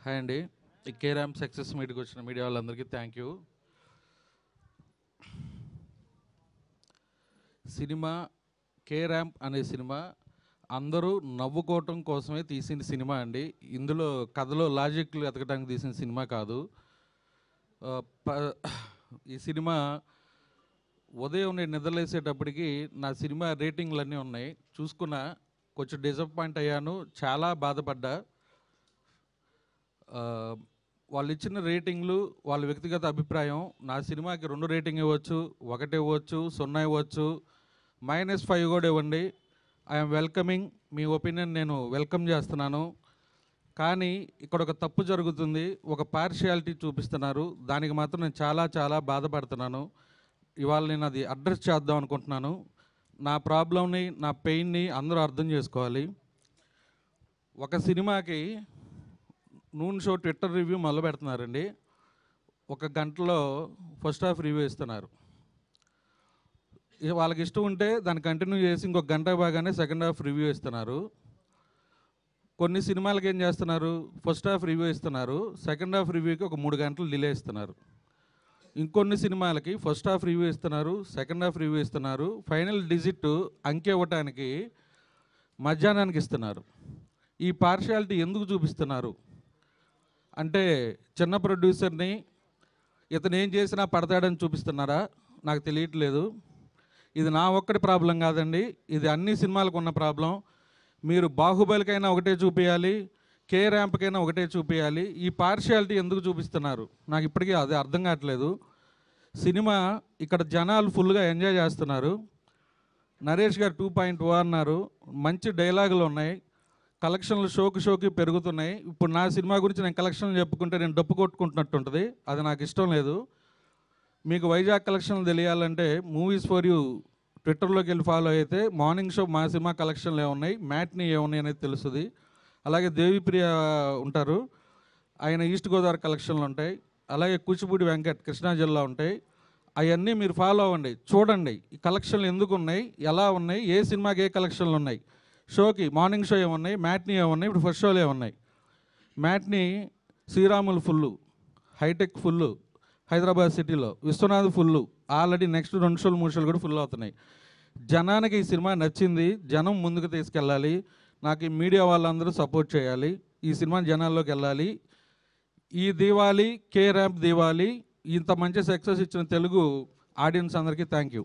Hi అండి. ఈ K ramp success మీట్కి వచ్చిన మీడియా వాళ్ళందరికీ thank you. Cinema K ramp అనే సినిమా అందరూ నవ్వుకోవటం కోసమే తీసిన సినిమా అండి. ఇందులో కథలో లాజిక్లు ఎతకడానికి తీసిన సినిమా కాదు. ఈ సినిమా ఉదయం నేను నిద్రలేసేటప్పటికి నా సినిమా రేటింగ్లు అన్నీ ఉన్నాయి. చూసుకున్న కొంచెం డిసప్పాయింట్ అయ్యాను, చాలా బాధపడ్డా. వాళ్ళు ఇచ్చిన రేటింగ్లు వాళ్ళ వ్యక్తిగత అభిప్రాయం. నా సినిమాకి 2 రేటింగ్ ఇవ్వచ్చు, 1 ఇవ్వచ్చు, 0 ఇవ్వచ్చు, -5 కూడా ఇవ్వండి. I'm welcoming. మీ ఒపీనియన్ నేను వెల్కమ్ చేస్తున్నాను. కానీ ఇక్కడ ఒక తప్పు జరుగుతుంది, ఒక పార్షియాలిటీ చూపిస్తున్నారు. దానికి మాత్రం నేను చాలా చాలా బాధపడుతున్నాను. ఇవాళ నేను అది అడ్రస్ చేద్దాం అనుకుంటున్నాను. నా ప్రాబ్లంని, నా పెయిన్ని అందరూ అర్థం చేసుకోవాలి. ఒక సినిమాకి నూన్ షో ట్విట్టర్ రివ్యూ మొదలు పెడుతున్నారండి. 1 గంటలో ఫస్ట్ హాఫ్ రివ్యూ ఇస్తున్నారు. వాళ్ళకి ఇష్టం ఉంటే దాన్ని కంటిన్యూ చేసి ఇంకొక గంట బాగానే సెకండ్ హాఫ్ రివ్యూ ఇస్తున్నారు. కొన్ని సినిమాలకి ఏం చేస్తున్నారు, ఫస్ట్ హాఫ్ రివ్యూ ఇస్తున్నారు, సెకండ్ హాఫ్ రివ్యూకి ఒక 3 గంటలు డిలే ఇస్తున్నారు. ఇంకొన్ని సినిమాలకి ఫస్ట్ హాఫ్ రివ్యూ ఇస్తున్నారు, సెకండ్ హాఫ్ రివ్యూ ఇస్తున్నారు, ఫైనల్ డిజిట్ అంకె ఇవ్వటానికి మధ్యాహ్నానికి ఇస్తున్నారు. ఈ పార్షియాలిటీ ఎందుకు చూపిస్తున్నారు అంటే, చిన్న ప్రొడ్యూసర్ని ఇతను ఏం చేసినా పడతాడని చూపిస్తున్నారా? నాకు తెలియట్లేదు. ఇది నా ఒక్కటి ప్రాబ్లం కాదండి, ఇది అన్ని సినిమాలకు ఉన్న ప్రాబ్లం. మీరు బాహుబలికైనా ఒకటే చూపించాలి, కే ర్యాంప్కైనా ఒకటే చూపించాలి. ఈ పార్షియాలిటీ ఎందుకు చూపిస్తున్నారు నాకు ఇప్పటికీ అదే అర్థం కావట్లేదు. సినిమా ఇక్కడ జనాలు ఫుల్గా ఎంజాయ్ చేస్తున్నారు. నరేష్ గారు 2.0 అన్నారు, మంచి డైలాగులు ఉన్నాయి, కలెక్షన్లు షోకి పెరుగుతున్నాయి. ఇప్పుడు నా సినిమా గురించి నేను కలెక్షన్లు చెప్పుకుంటే నేను డప్పు కొట్టుకుంటున్నట్టు ఉంటుంది. అది నాకు ఇష్టం లేదు. మీకు వైజాగ్ కలెక్షన్లు తెలియాలంటే మూవీస్ ఫర్ యూ ట్విట్టర్లోకి వెళ్ళి ఫాలో అయితే మార్నింగ్ షో మా సినిమా కలెక్షన్లు ఏమున్నాయి, మ్యాట్నీ ఏమున్నాయి అనేది తెలుస్తుంది. అలాగే దేవిప్రియ ఉంటారు, ఆయన ఈస్ట్ గోదావరి కలెక్షన్లు ఉంటాయి. అలాగే కూచిపూడి వెంకట్ కృష్ణా జిల్లా ఉంటాయి. అవన్నీ మీరు ఫాలో అవ్వండి, చూడండి ఈ కలెక్షన్లు ఎందుకు ఉన్నాయి, ఎలా ఉన్నాయి, ఏ సినిమాకి ఏ కలెక్షన్లు ఉన్నాయి. షోకి మార్నింగ్ షో ఏమున్నాయి, మ్యాట్నీ ఏమున్నాయి, ఇప్పుడు ఫస్ట్ షోలు ఏమున్నాయి. Matinee Sriramulu full, Hitech full, Hyderabad సిటీలో విశ్వనాథ్ ఫుల్లు, ఆల్రెడీ నెక్స్ట్ 2 షోలు 3 షోలు కూడా ఫుల్ అవుతున్నాయి. జనానికి ఈ సినిమా నచ్చింది, జనం ముందుకు తీసుకెళ్ళాలి. నాకు ఈ మీడియా వాళ్ళందరూ సపోర్ట్ చేయాలి, ఈ సినిమా జనాల్లోకి వెళ్ళాలి. ఈ దివాళీ కే ర్యాంప్ దివాళీ ఇంత మంచి సక్సెస్ ఇచ్చిన తెలుగు ఆడియన్స్ అందరికీ థ్యాంక్ యూ.